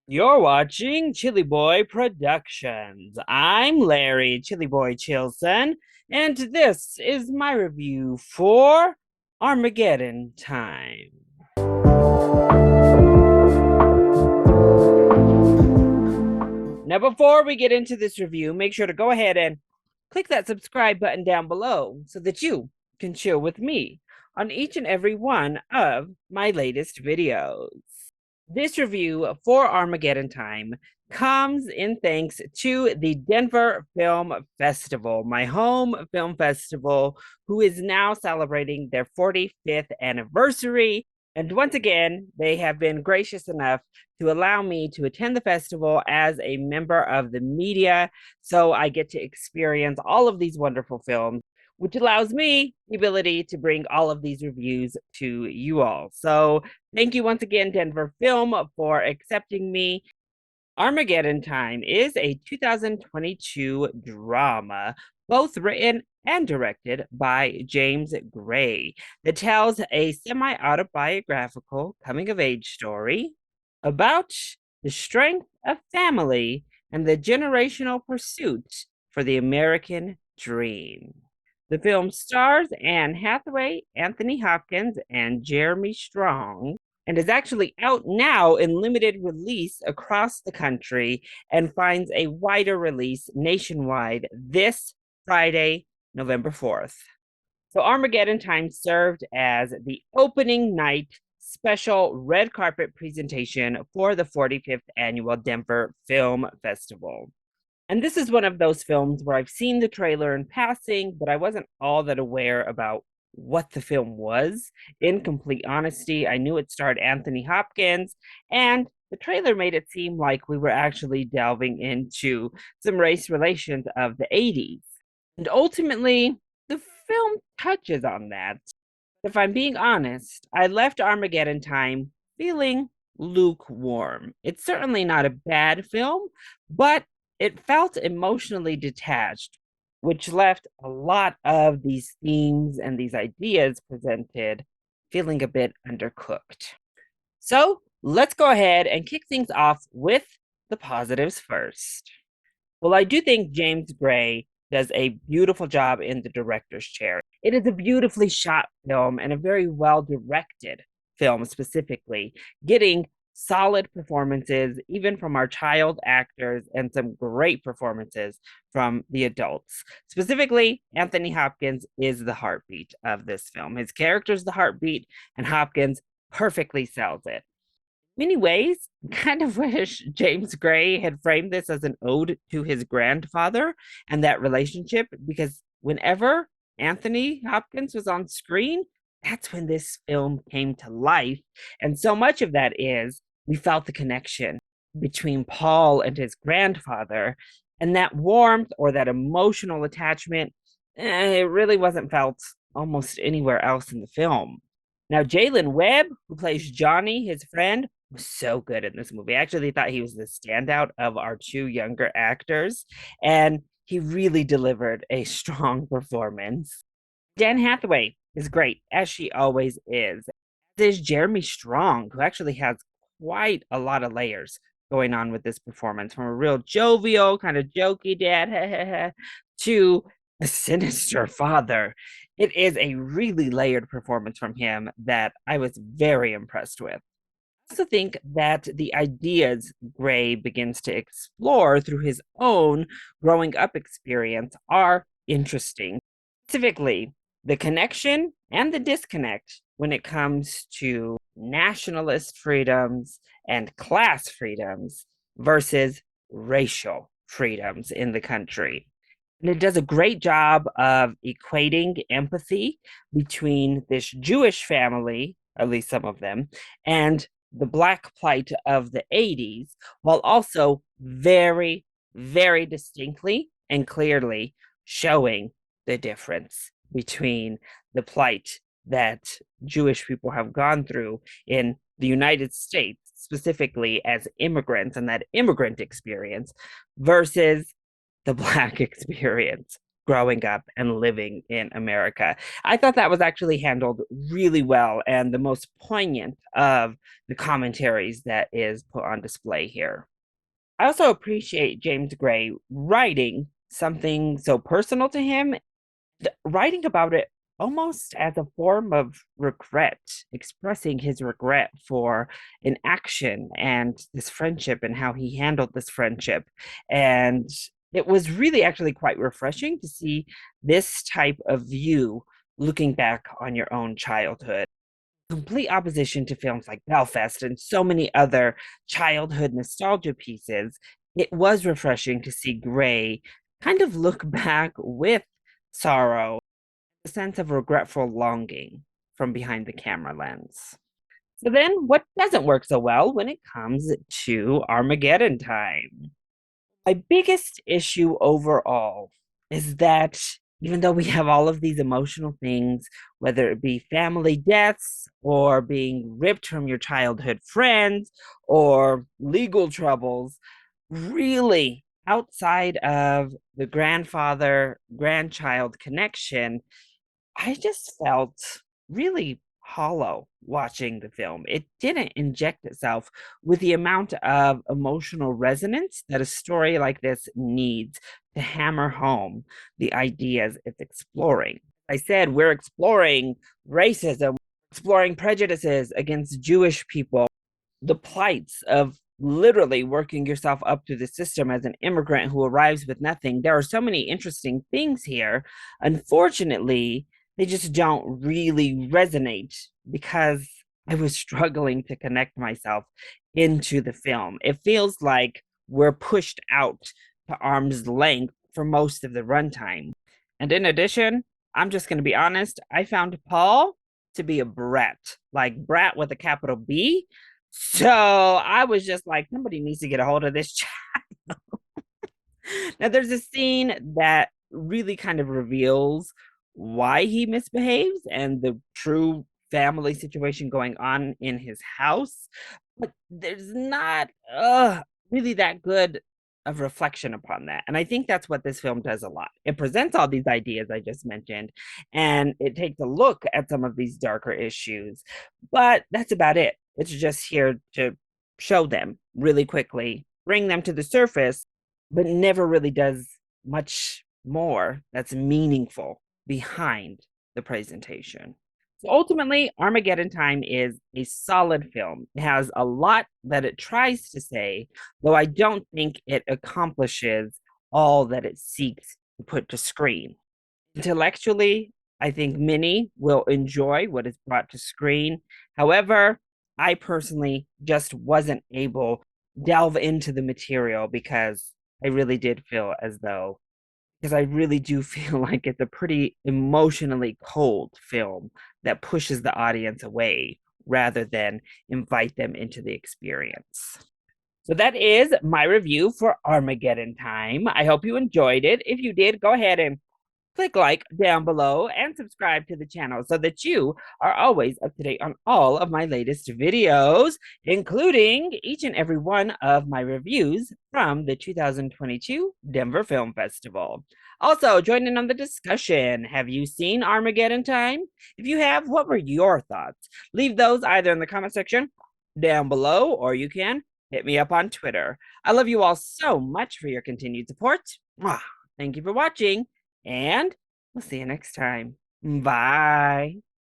You're watching ChillyBoy Productions. I'm Larry ChillyBoy Chilson, and this is my review for Armageddon Time. Now, before we get into this review, make sure to go ahead and click that subscribe button down below so that you can chill with me on each and every one of my latest videos. This review for Armageddon Time comes in thanks to the Denver Film Festival, my home film festival, who is now celebrating their 45th anniversary. And once again, they have been gracious enough to allow me to attend the festival as a member of the media. So I get to experience all of these wonderful films, which allows me the ability to bring all of these reviews to you all. So thank you once again, Denver Film, for accepting me. Armageddon Time is a 2022 drama, both written and directed by James Gray, that tells a semi autobiographical coming of age story about the strength of family and the generational pursuit for the American dream. The film stars Anne Hathaway, Anthony Hopkins, and Jeremy Strong, and is actually out now in limited release across the country and finds a wider release nationwide this Friday, November 4th. So Armageddon Time served as the opening night special red carpet presentation for the 45th annual Denver Film Festival. And this is one of those films where I've seen the trailer in passing, but I wasn't all that aware about what the film was. In complete honesty, I knew it starred Anthony Hopkins, and the trailer made it seem like we were actually delving into some race relations of the 80s. And ultimately, the film touches on that. If I'm being honest, I left Armageddon Time feeling lukewarm. It's certainly not a bad film, but it felt emotionally detached, which left a lot of these themes and these ideas presented feeling a bit undercooked. So let's go ahead and kick things off with the positives first. Well, I do think James Gray does a beautiful job in the director's chair. It is a beautifully shot film and a very well directed film, specifically, getting solid performances, even from our child actors, and some great performances from the adults. Specifically, Anthony Hopkins is the heartbeat of this film. His character is the heartbeat, and Hopkins perfectly sells it. Many ways, kind of wish James Gray had framed this as an ode to his grandfather and that relationship, because whenever Anthony Hopkins was on screen, that's when this film came to life. And so much of that is we felt the connection between Paul and his grandfather, and that warmth or that emotional attachment, it really wasn't felt almost anywhere else in the film. Now, Jalen Webb, who plays Johnny, his friend, was so good in this movie. I actually thought he was the standout of our two younger actors, and he really delivered a strong performance. Dan Hathaway is great, as she always is. There's Jeremy Strong, who actually has quite a lot of layers going on with this performance, from a real jovial, kind of jokey dad to a sinister father. It is a really layered performance from him that I was very impressed with. I also think that the ideas Gray begins to explore through his own growing up experience are interesting. Specifically, the connection and the disconnect when it comes to nationalist freedoms and class freedoms versus racial freedoms in the country. And it does a great job of equating empathy between this Jewish family, at least some of them, and the Black plight of the 80s, while also very, very distinctly and clearly showing the difference between the plight that Jewish people have gone through in the United States, specifically as immigrants and that immigrant experience, versus the Black experience growing up and living in America. I thought that was actually handled really well and the most poignant of the commentaries that is put on display here. I also appreciate James Gray writing something so personal to him, writing about it almost as a form of regret, expressing his regret for an action and this friendship and how he handled this friendship. And it was really actually quite refreshing to see this type of view looking back on your own childhood. Complete opposition to films like Belfast and so many other childhood nostalgia pieces, it was refreshing to see Gray kind of look back with sorrow, a sense of regretful longing from behind the camera lens. So then, what doesn't work so well when it comes to Armageddon Time? My biggest issue overall is that even though we have all of these emotional things, whether it be family deaths or being ripped from your childhood friends or legal troubles, really outside of the grandfather grandchild connection, I just felt really hollow watching the film. It didn't inject itself with the amount of emotional resonance that a story like this needs to hammer home the ideas it's exploring. I said we're exploring racism, exploring prejudices against Jewish people, the plights of literally working yourself up through the system as an immigrant who arrives with nothing. There are so many interesting things here. Unfortunately, they just don't really resonate because I was struggling to connect myself into the film. It feels like we're pushed out to arm's length for most of the runtime. And in addition, I'm just going to be honest, I found Paul to be a brat, like brat with a capital B. So I was just like, somebody needs to get a hold of this. Now, there's a scene that really kind of reveals why he misbehaves and the true family situation going on in his house, but there's not really that good of reflection upon that. And I think that's what this film does a lot. It presents all these ideas I just mentioned, and it takes a look at some of these darker issues, but that's about it. It's just here to show them really quickly, bring them to the surface, but never really does much more that's meaningful behind the presentation. So ultimately, Armageddon Time is a solid film. It has a lot that it tries to say, though I don't think it accomplishes all that it seeks to put to screen. Intellectually, I think many will enjoy what is brought to screen. However, I personally just wasn't able to delve into the material because I really did feel as though, because I really do feel like it's a pretty emotionally cold film that pushes the audience away rather than invite them into the experience. So that is my review for Armageddon Time. I hope you enjoyed it. If you did, go ahead and click like down below and subscribe to the channel so that you are always up to date on all of my latest videos, including each and every one of my reviews from the 2022 Denver Film Festival. Also, join in on the discussion. Have you seen Armageddon Time? If you have, what were your thoughts? Leave those either in the comment section down below, or you can hit me up on Twitter. I love you all so much for your continued support. Thank you for watching, and we'll see you next time. Bye.